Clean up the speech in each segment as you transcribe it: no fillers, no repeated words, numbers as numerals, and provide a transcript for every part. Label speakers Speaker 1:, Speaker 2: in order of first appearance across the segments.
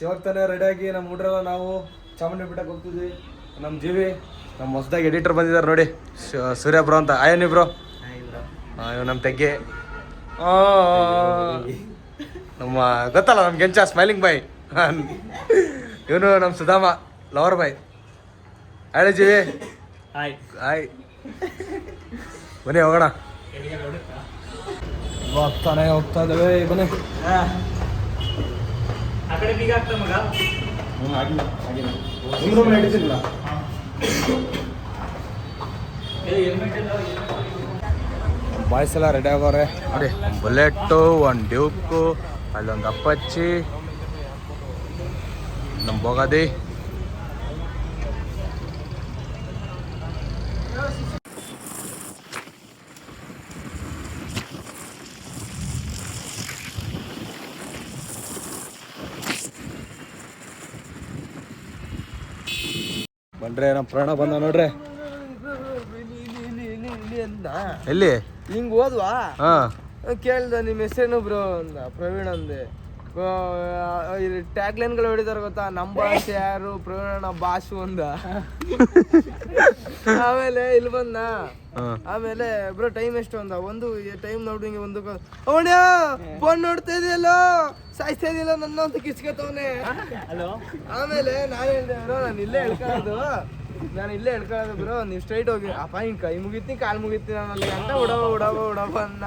Speaker 1: ಇವಾಗ ತಾನೇ ರೆಡಿಯಾಗಿ ನಮ್ಮ ಹುಡ್ರೆಲ್ಲ ನಾವು ಚಾಮುಂಡಿ ಬೆಟ್ಟಕ್ಕೆ ಹೋಗ್ತಿದ್ವಿ. ನಮ್ಮ ಜೀವಿ ನಮ್ಮ ಹೊಸದಾಗಿ ಎಡಿಟರ್ ಬಂದಿದ್ದಾರೆ ನೋಡಿ, ಸೂರ್ಯ ಬ್ರೋ ಅಂತ. ಆಯನಿ ಬ್ರೋ, ಇವ್ ನಮ್ಮ ತೆಗ್ಗೆ ನಮ್ಮ ಗೊತ್ತಲ್ಲ ನಮ್ಮ ಗೆಂಚ ಸ್ಮೈಲಿಂಗ್ ಬಾಯ್, ಇವನು ನಮ್ಮ ಸುಧಾಮ ಲವರ್ ಬಾಯ್. ಹೇಳಿ ಜೀವಿ. ಹಾಯ್ ಬನ್ನಿ ಹೋಗೋಣ. ಹೋಗ್ತಾನೆ ಹೋಗ್ತಾ ಇದ್ದೇವೆ ಬನ್ನಿ. ಬಾಯ್ಸ್ ಎಲ್ಲ ರೆಡಿ ಆಗೋರೆ ನೋಡಿ. ಬುಲೆಟ್ಟು, ಒಂದು ಡ್ಯೂಕು, ಅಲ್ಲೊಂದು ಅಪ್ಪಚ್ಚಿ, ನಮ್ಮ ಬೋಗಾದಿ. ಬನ್ರಿ ನಮ್ಮ ಪ್ರಾಣ ಬಂದ ನೋಡ್ರಿ. ಎಲ್ಲಿ
Speaker 2: ಹಿಂಗ್ ಹೋದ್ವಾ ಕೇಳ್ದ ನಿಮ್ಮ ಹೆಸರೇನು ಬ್ರೋ ಅಂದ. ಪ್ರವೀಣ್ ಅಂದೆ. ಟ್ಯಾಗ್ ಲೈನ್ಗಳು ಹೊಡಿತಾರ ಗೊತ್ತಾ, ನಮ್ಮ ಭಾಷೆ ಯಾರು, ಪ್ರವೀಣ ಬಾಸು ಅಂದ. ಆಮೇಲೆ ಇಲ್ಲಿ ಬಂದ. ಆಮೇಲೆ ಬ್ರೋ ಟೈಮ್ ಎಷ್ಟು ಅಂದ. ಒಂದು ಟೈಮ್ ನೋಡಿ ಒಂದು ಅವಣ್ಯ ಫೋನ್ ನೋಡ್ತಾ ಇದೆಯಲ್ಲ, ಸಾಯಿಸ್ತಾ ಇದೆಯಲ್ಲ ನನ್ನ ಅಂತ ಕಿಸ್ಕೊತವನೆ. ಆಮೇಲೆ ನಾನು ಹೇಳಿದೆ ಬ್ರೋ ನಾನು ಇಲ್ಲೇ ಹೇಳ್ಕೊಳ್ಳೋದು ಬ್ರೋ, ನೀವು ಸ್ಟ್ರೈಟ್ ಹೋಗಿ ಅಪ್ಪ ಹಿಂಗೆ ಕೈ ಮುಗಿತೀನಿ ಕಾಲು ಮುಗಿತೀನಿ. ನಾನು ಅಲ್ಲಿ ಗಂಟ ಉಡವ ಅನ್ನ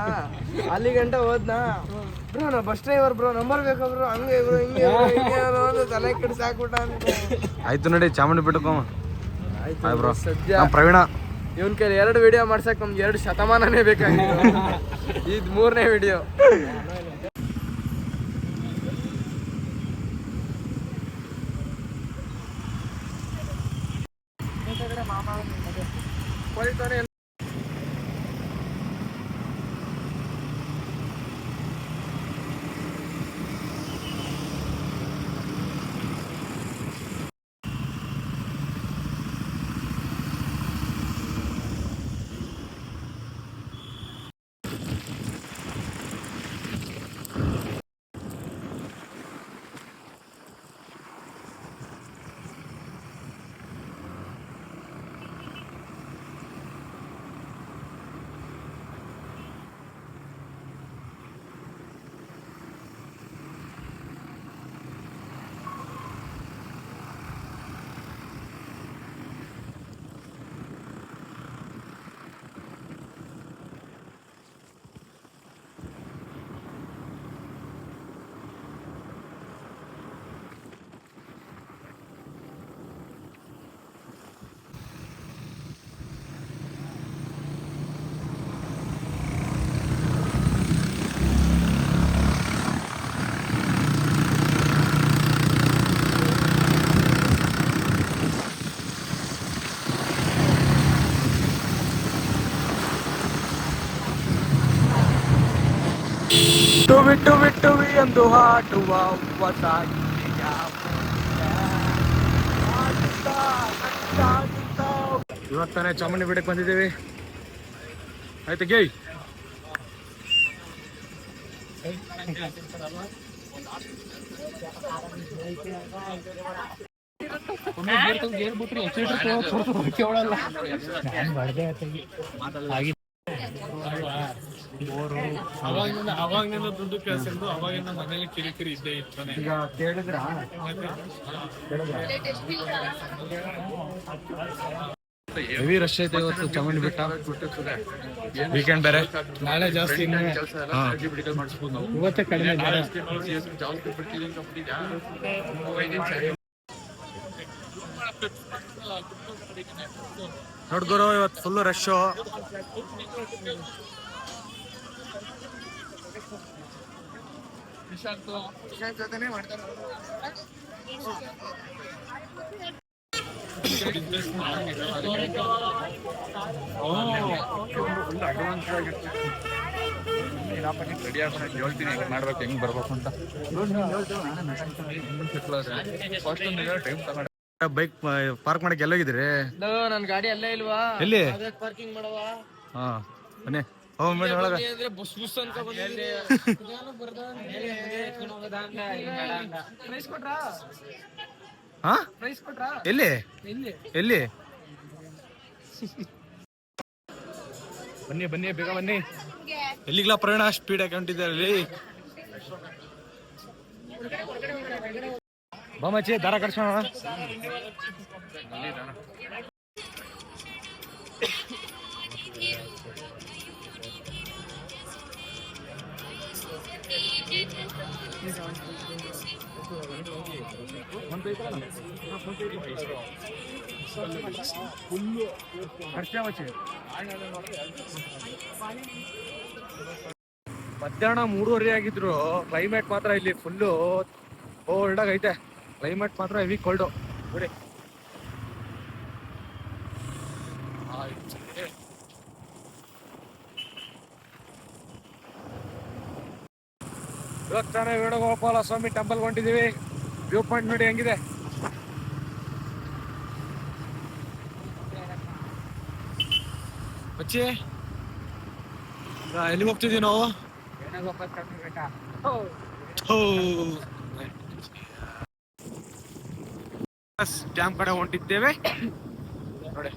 Speaker 2: ಅಲ್ಲಿ ಗಂಟ ಹೋದ್ನಾ. ಬ್ರೋ ನಾ ಬಸ್ ಡ್ರೈವರ್ ಬ್ರೋ, ನಂಬರ್ ಬೇಕಾ ಬ್ರೋ, ಹಂಗೆ ಬ್ರೋ ಹಿಂಗೆ ಅಂತ ತಲೆ ಕಡೆ ಸಾಕ್ಬಿಟ್ಟ.
Speaker 1: ಆಯ್ತು ನೋಡಿ ಚಾಮುಂಡಿ ಬೆಟ್ಟಕ್ಕೆ
Speaker 2: ಆಯ್ತು
Speaker 1: ಬ್ರೋ.
Speaker 2: ಸದ್ಯ
Speaker 1: ಪ್ರವೀಣ
Speaker 2: ಇವನ್ ಕೈಲಿ 2 ವಿಡಿಯೋ ಮಾಡ್ಸಕ್ ನಮ್ಗೆ 2 ಶತಮಾನನೇ ಬೇಕಾಗಿತ್ತು. ಇದು 3ನೇ ವಿಡಿಯೋ.
Speaker 1: ಬಿಟ್ಟು ಎಂದು ಹಾಡುವ ಇವಾಗ ತಾನೇ ಚಾಮುಂಡಿ ಬೆಟ್ಟಕ್ಕೆ ಬಂದಿದ್ದೀವಿ. ಆಯ್ತು ಗೇ
Speaker 3: ಅವಾಗಿಂದ ದುಡ್ಡು ಕಳ್ಸಿದ್ದು, ಅವಾಗಿಂದ ಮನೇಲಿ ಕಿರಿಕಿರಿ ಇದ್ದೇ ಇರ್ತಾನೆ.
Speaker 1: ಈಗ ಕೇಳಿದ್ರ ಹೆವಿ ರಶ್ ಐತೆ ಇವತ್ತು ಚಾಮುಂಡಿ ಬೆಟ್ಟ. ವೀಕೆಂಡ್ ಬೇರೆ,
Speaker 3: ನಾಳೆ ಜಾಸ್ತಿ ಇವತ್ತೇ ಕಡಿಮೆ.
Speaker 1: ನೋಡ್ಗುರು ಇವತ್ತು ಫುಲ್ ರಶ್.
Speaker 3: ಹೇಳ್ತೀನಿ ಹೆಂಗ್ ಮಾಡ್ಬೇಕು, ಹೆಂಗ್ ಬರ್ಬೇಕು ಅಂತ.
Speaker 1: ಬೈಕ್ ಪಾರ್ಕ್ ಮಾಡಕ್ಕೆ ಎಲ್ಲೋಗಿದ್ರಿ?
Speaker 2: ನನ್ ಗಾಡಿ ಅಲ್ಲೇ ಇಲ್ವಾ?
Speaker 1: ಎಲ್ಲಿ
Speaker 2: ಪಾರ್ಕಿಂಗ್ ಮಾಡವಾ?
Speaker 1: ಹಾ ಬನ್ನಿ ಹೋಗ್ಬೇಡಿ ಒಳಗ.
Speaker 2: ಅಂದ್ರೆ ಬುಸ್ ಬುಸ್ ಅಂತ ಪ್ರೈಸ್ ಕೊಟ್ರಾ?
Speaker 1: ಹಾ
Speaker 2: ಪ್ರೈಸ್ ಕೊಟ್ರಾ?
Speaker 1: ಎಲ್ಲಿ
Speaker 2: ಎಲ್ಲಿ?
Speaker 1: ಎಲ್ಲಿ? ಬನ್ನಿ ಬನ್ನಿ ಬೇಗ ಬನ್ನಿ. ಎಲ್ಲಿಗ್ಲಾ ಪ್ರಯಾಣ ಸ್ಪೀಡ್ ಆಗಿ ಹೊಂಟಿದ್ದಾರೆ. ಬಾಮಚ್ಚಿ ದಾರ ಕಟ್ಸೋಣ. ಮಧ್ಯಾಹ್ನ 3:30 ಆಗಿದ್ರು. ಕ್ಲೈಮೇಟ್ ಮಾತ್ರ ಇಲ್ಲಿ ಫುಲ್ಲು ಕೋಲ್ಡ್ ಆಗೈತೆ. ಕ್ಲೈಮೇಟ್ ಮಾತ್ರ ಹೆವಿ ಕೋಲ್ಡು ನೋಡಿ. ಇವಾಗ ತಾನೇ ವೇಣುಗೋಪಾಲ ಸ್ವಾಮಿ ಟೆಂಪಲ್ ಹೊಂಟಿದೀವಿ. ವ್ಯೂ ಪಾಯಿಂಟ್ ನೋಡಿ ಹೆಂಗಿದೆ. ಬಚ್ಚಿ ಎಲ್ಲಿಗೆ ಹೋಗ್ತಿದೀವಿ ನಾವು? ಡ್ಯಾಮ್ ಕಡೆ ಹೊಂಟಿದ್ದೇವೆ ನೋಡಿ.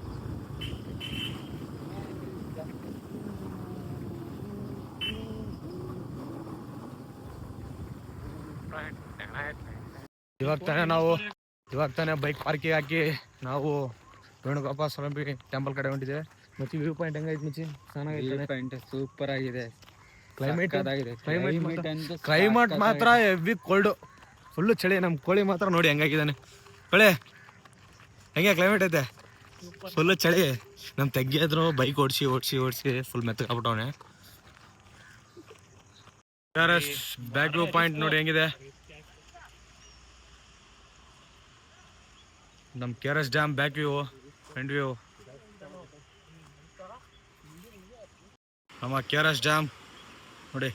Speaker 1: ಇವಾಗ ತಾನೇ ಬೈಕ್ ಪಾರ್ಕಿಂಗ್ ಹಾಕಿ ನಾವು ವೇಣುಗೋಪಾಲ ಸ್ವಾಮಿ ಟೆಂಪಲ್ ಕಡೆ ಹೊಂಟಿದ್ದೇವೆ. ಮತ್ತೆ ವ್ಯೂ ಪಾಯಿಂಟ್ ಹೆಂಗೈತೆ ಮಚ್ಚಿ? ಚೆನ್ನಾಗೈತೆ,
Speaker 2: ಸೂಪರ್ ಆಗಿದೆ.
Speaker 1: ಕ್ಲೈಮೇಟ್ ಮಾತ್ರ ಹೆವಿ ಕೋಲ್ಡು, ಫುಲ್ಲು ಚಳಿ. ನಮ್ಮ ಕೋಳಿ ಮಾತ್ರ ನೋಡಿ ಹೆಂಗಾಗಿದ್ದಾನೆ. ಕೋಳಿ ಹೆಂಗೆ ಕ್ಲೈಮೇಟ್ ಐತೆ? ಫುಲ್ಲು ಚಳಿ. ನಮ್ಮ ತೆಗ್ಗಿದ್ರು ಬೈಕ್ ಓಡಿಸಿ ಫುಲ್ ಮೆತ್ತಗಾಗ್ಬಿಟ್ಟವನೆ. ಬ್ಯಾಕ್ ವ್ಯೂ ಪಾಯಿಂಟ್ ನೋಡಿ ಹೆಂಗಿದೆ. ನಮ್ಮ KRS dam back view, front view. ನಮ್ಮ KRS ಡ್ಯಾಮ್ ನೋಡಿ.